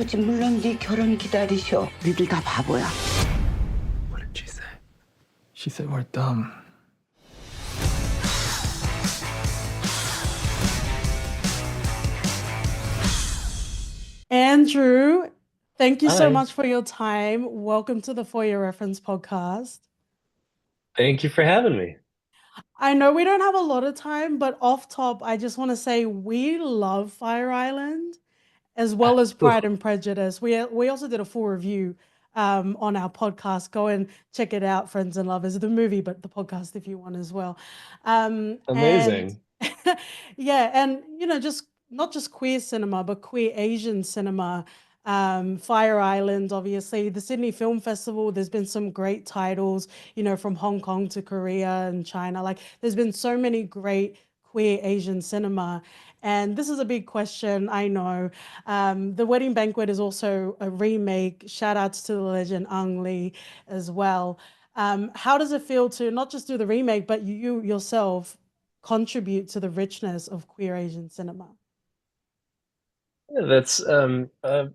그렇지, 물론 네 결혼 기다리셔. 니들 다 바보야. What did she say? She said we're dumb. Andrew, thank you so Hi. much for your time. Welcome to the For Your Reference podcast. Thank you for having me. I know we don't have a lot of time, but off top, I just want to say we love Fire Island as well as Pride Ooh, and Prejudice. We also did a full review on our podcast. Go and check it out, friends and lovers. The movie, but the podcast if you want as well. And amazing. yeah, and just not just queer cinema, but queer Asian cinema. Fire Island, obviously, the Sydney Film Festival. There's been some great titles, from Hong Kong to Korea and China. Like, there's been so many great queer Asian cinema. And this is a big question, I know. The Wedding Banquet is also a remake. Shout outs to the legend Ang Lee as well. How does it feel to not just do the remake, but you yourself contribute to the richness of queer Asian cinema? Yeah, that's a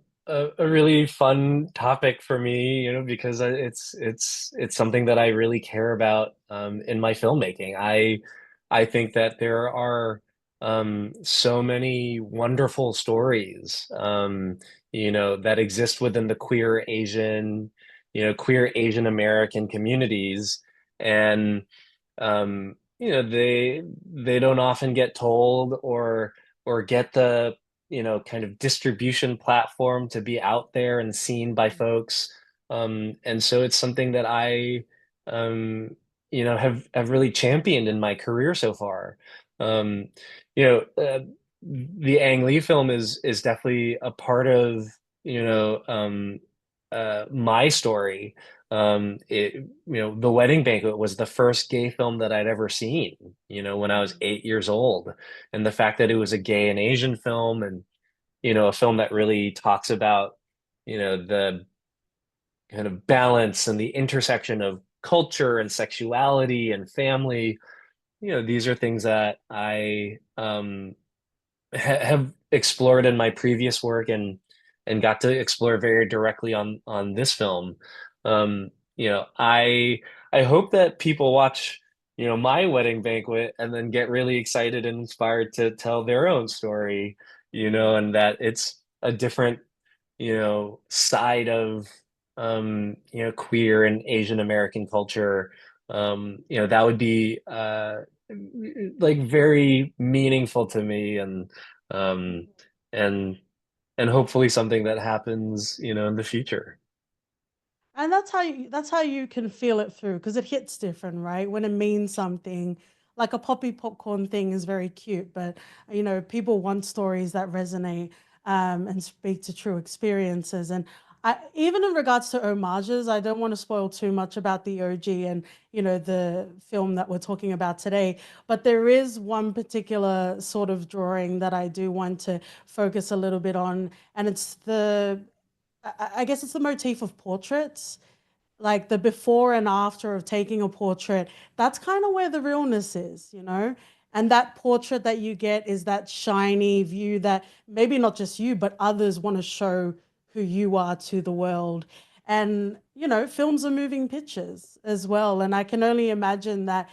really fun topic for me, because it's something that I really care about in my filmmaking. I think that there are so many wonderful stories that exist within the queer Asian American communities, and they don't often get told or get the kind of distribution platform to be out there and seen by folks. And so it's something that I, have really championed in my career so far. Um, you know, uh, the Ang Lee film is definitely a part of, my story. The Wedding Banquet was the first gay film that I'd ever seen, when I was 8 years old. And the fact that it was a gay and Asian film, and a film that really talks about the kind of balance and the intersection of culture and sexuality and family. These are things that I have explored in my previous work, and got to explore very directly on this film. um I hope that people watch my Wedding Banquet and then get really excited and inspired to tell their own story, and that it's a different side of queer and Asian American culture. That would be like very meaningful to me, um and and hopefully something that happens in the future. And that's how you can feel it through because it hits different, right? When it means something, like a poppy popcorn thing is very cute, but people want stories that resonate and speak to true experiences. And even in regards to homages, I don't want to spoil too much about the OG and the film that we're talking about today. But there is one particular sort of drawing that I do want to focus a little bit on, and it's I guess it's the motif of portraits, like the before and after of taking a portrait. That's kind of where the realness is. And that portrait that you get is that shiny view that maybe not just you, but others want to show who you are to the world. And, films are moving pictures as well. And I can only imagine that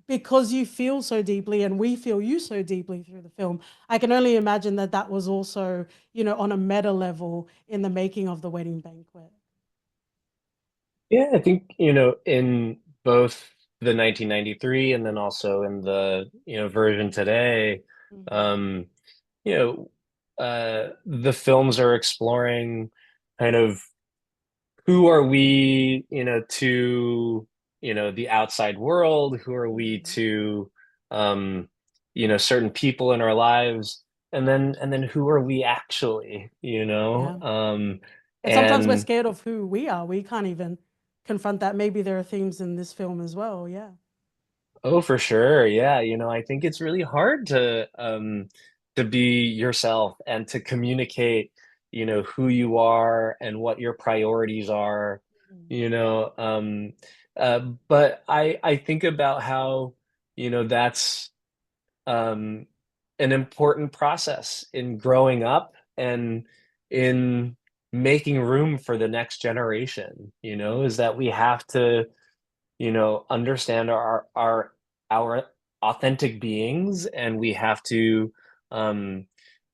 because you feel so deeply and we feel you so deeply through the film, I can only imagine that that was also, on a meta level in the making of the Wedding Banquet. Yeah, I think in both the 1993 and then also in the version today, Mhm. um you know the films are exploring kind of who are we, to, the outside world? Who are we Mhm. to, certain people in our lives? And then who are we actually, Yeah. And sometimes we're and scared of who we are. We can't even confront that. Maybe there are themes in this film as well. Yeah. oh, for sure. Yeah. I think it's really hard to be yourself and to communicate, who you are and what your priorities are, Mhm. you know. But I think about how, that's um an important process in growing up, and in making room for the next generation, is that we have to, understand our authentic beings, and we have to, um,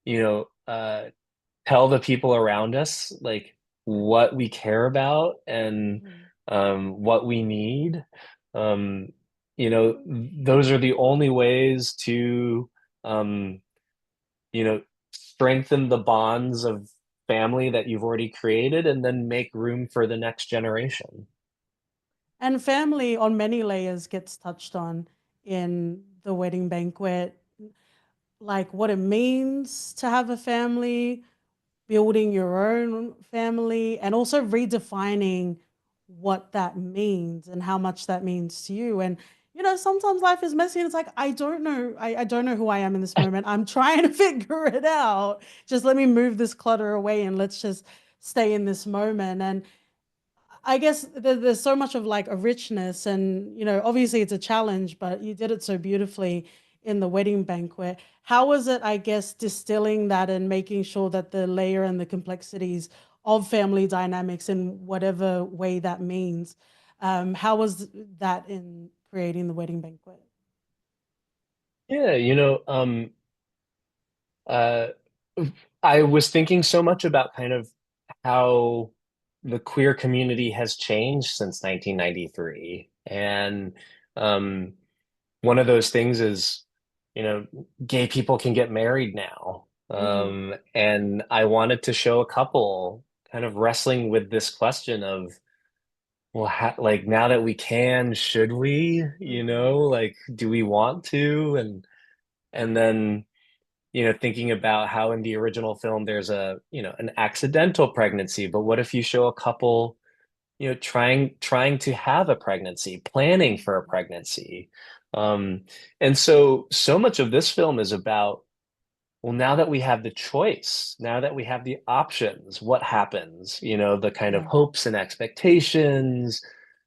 you know, uh, tell the people around us like what we care about and Mhm. what we need. Um, those are the only ways to, um, strengthen the bonds of family that you've already created, and then make room for the next generation. And family on many layers gets touched on in the wedding banquet, like what it means to have a family, building your own family, and also redefining what that means and how much that means to you. And sometimes life is messy and it's like, I don't know. I don't know who I am in this moment. I'm trying to figure it out. Just let me move this clutter away and let's just stay in this moment. And I guess there's so much of like a richness, and obviously it's a challenge, but you did it so beautifully in the wedding banquet. How was it, I guess, distilling that and making sure that the layer and the complexities of family dynamics in whatever way that means? How was that in creating the wedding banquet? Yeah, uh, I was thinking so much about kind of how the queer community has changed since 1993. And um, one of those things is, you know, gay people can get married now. Mm, And I wanted to show a couple kind of wrestling with this question of, well, like now that we can, should we, mhm, like, do we want to? And then thinking about how in the original film there's an accidental pregnancy, but what if you show a couple, trying to have a pregnancy, planning for a mhm, pregnancy. And so much of this film is about, well, now that we have the choice, now that we have the options, what happens? The kind of yeah. hopes and expectations,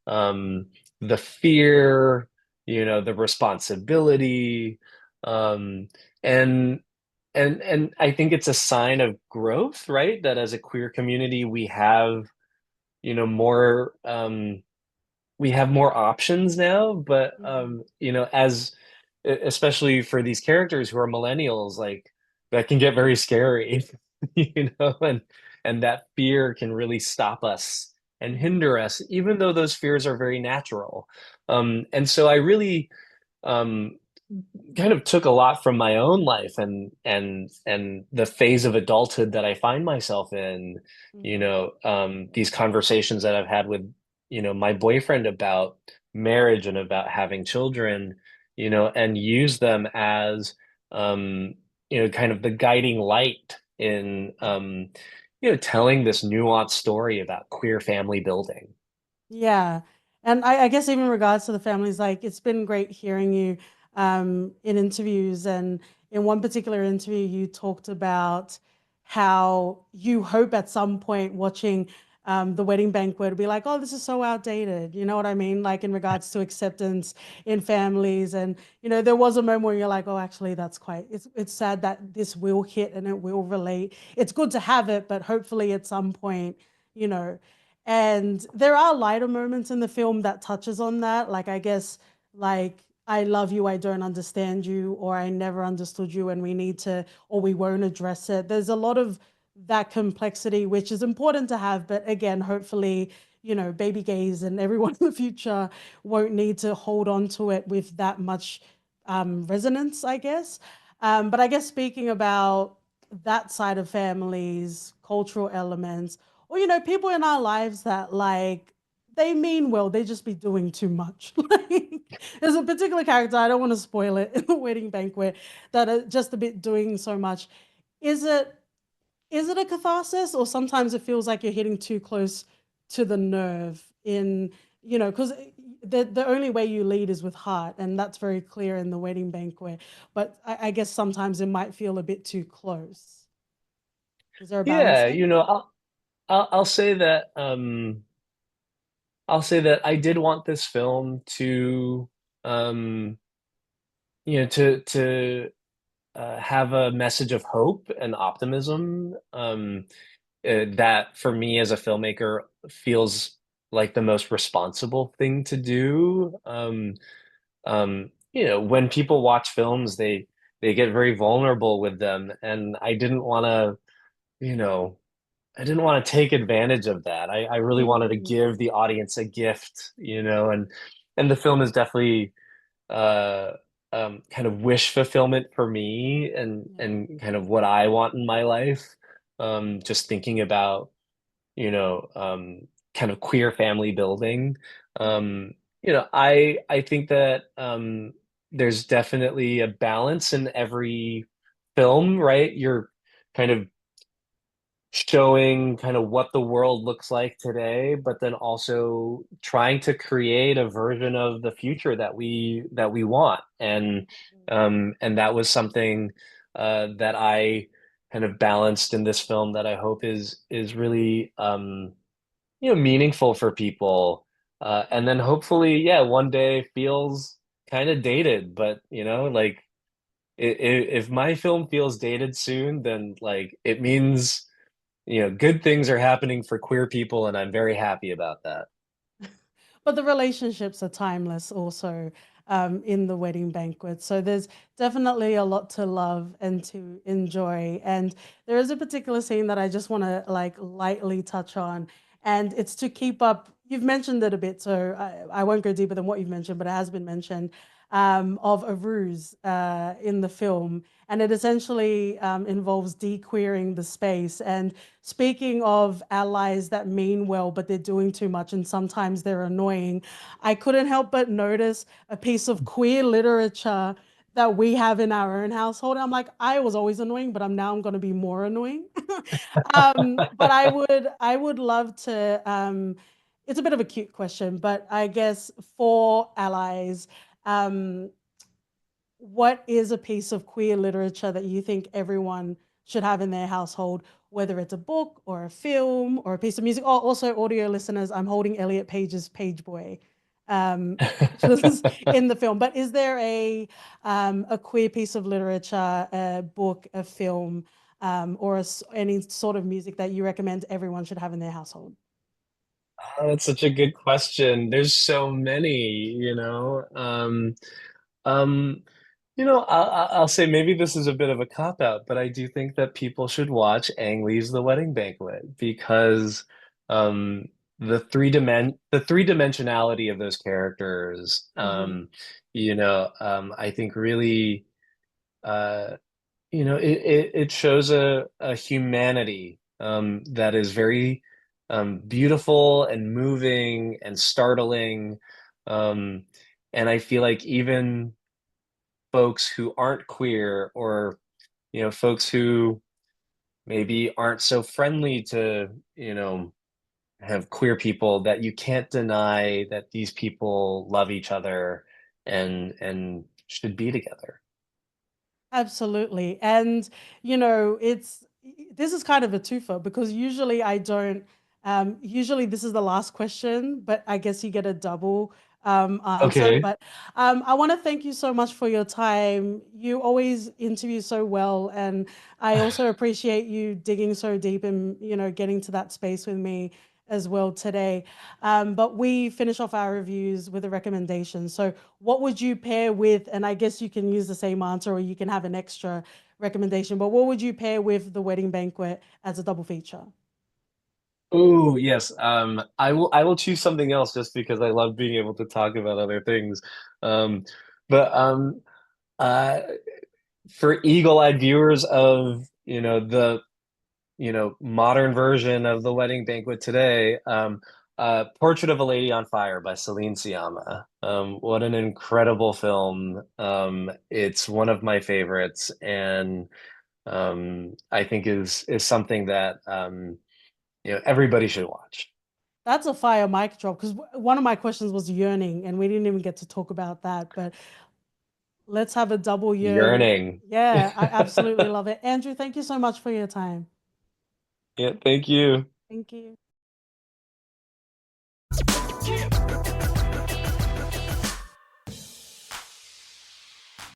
um, the fear, the responsibility, um, and and I think it's a sign of growth, right? That as a queer community, more we have more options now, but Mhm. as especially for these characters who are millennials, like that can get very scary, and that fear can really stop us and Mhm. hinder us, even though those fears are very natural. And so I really um, kind of took a lot from my own life and the phase of adulthood that I find myself in, Mhm. these conversations that I've had with, my boyfriend about marriage and about having children, and use them as, um, kind of the guiding light in, telling this nuanced story about queer family building. Yeah. And I guess even in regards to the families, like it's been great hearing you in interviews. And in one particular interview, you talked about how you hope at some point watching the wedding banquet to be like, oh, this is so outdated. You know what I mean? Like in regards to acceptance in families. And, there was a moment where you're like, oh, actually, it's sad that this will hit and it will relate. It's good to have it, but hopefully at some point, you know, and there are lighter moments in the film that touches on that. Like I guess like I love you, I don't understand you, or I never understood you and we need to or we won't address it. There's a lot of that complexity which is important to have, but again, hopefully, baby gays and everyone in the future won't need to hold on to it with that much resonance, I guess. But I guess speaking about that side of families, cultural elements, or people in our lives that like they mean well, they just be doing too much. Like there's a particular character, I don't want to spoil it, in the wedding banquet that are just a bit doing so much. Is it is it a catharsis, or sometimes it feels like you're hitting too close to the nerve in, because the only way you lead is with heart, and that's very clear in the wedding banquet. But I guess sometimes it might feel a bit too close. Is there a balance Yeah, there? I'll say that I did want this film to um to have a message of hope and optimism. that for me as a filmmaker feels like the most responsible thing to do. When people watch films, they get very vulnerable with them, and I didn't want to, you know, I didn't want to take advantage of that. I really wanted to Mm, give the audience a gift, and the film is definitely uh kind of wish fulfillment for me yeah. and kind of what I want in my life. Just thinking about, you know, um kind of queer family building. Mm, I think that there's definitely a balance in every film, right? You're kind of showing kind of what the world looks like today, but then also trying to create a version of the future that we want. And that was something that I kind of balanced in this film that I hope is really meaningful for people. And then hopefully, yeah, one day feels kind of dated, but like if my film feels dated soon, then like it means good things are happening for queer people, and I'm very happy about that. but the relationships are timeless also, in the wedding banquet. So there's definitely a lot to love and to enjoy. And there is a particular scene that I just want to like lightly touch on. And it's to keep up. You've mentioned it a bit, so I won't go deeper than what you've mentioned, but it has been mentioned, of a ruse in the film. And it essentially involves de-queering the space. And speaking of allies that mean well, but they're doing too much and sometimes they're annoying, I couldn't help but notice a piece of queer literature that we have in our own household. I'm like, I was always annoying, but I'm going to be more annoying. But I would love to. It's a bit of a cute question, but I guess for allies, um, what is a piece of queer literature that you think everyone should have in their household, whether it's a book or a film or a piece of music? Oh, also, audio listeners, I'm holding Elliot Page's Page Boy, which was in the film. But is there a queer piece of literature, a book, a film, or any sort of music that you recommend everyone should have in their household? Oh, that's such a good question. There's so many, Um, I'll say maybe this is a bit of a cop out, but I do think that people should watch Ang Lee's The Wedding Banquet because um, the three-dimensionality of those characters, Hmm. I think really uh, it shows a humanity that is very beautiful and moving and startling. Um, and I feel like even folks who aren't queer or folks who maybe aren't so friendly to have queer people, that you can't deny that these people love each other and should be together. Absolutely. And, it's this is kind of a twofer because usually I don't, usually this is the last question, but I guess you get a double answer. Okay. But I want to thank you so much for your time. You always interview so well. And I also appreciate you digging so deep and, getting to that space with me as well today. But we finish off our reviews with a recommendation. So what would you pair with, and I guess you can use the same answer or you can have an extra recommendation, but what would you pair with The Wedding Banquet as a double feature? Oh, yes. I will choose something else just because I love being able to talk about other things. Um, but uh, for eagle-eyed viewers of, the modern version of The Wedding Banquet today, Portrait of a Lady on Fire by Celine Sciamma. What an incredible film. It's one of my favorites, and I think is something that everybody should watch. That's a fire mic drop because one of my questions was yearning, and we didn't even get to talk about that. But let's have a double yearn. Yearning. Yeah, I absolutely love it. Andrew, thank you so much for your time. Yeah, thank you. Thank you.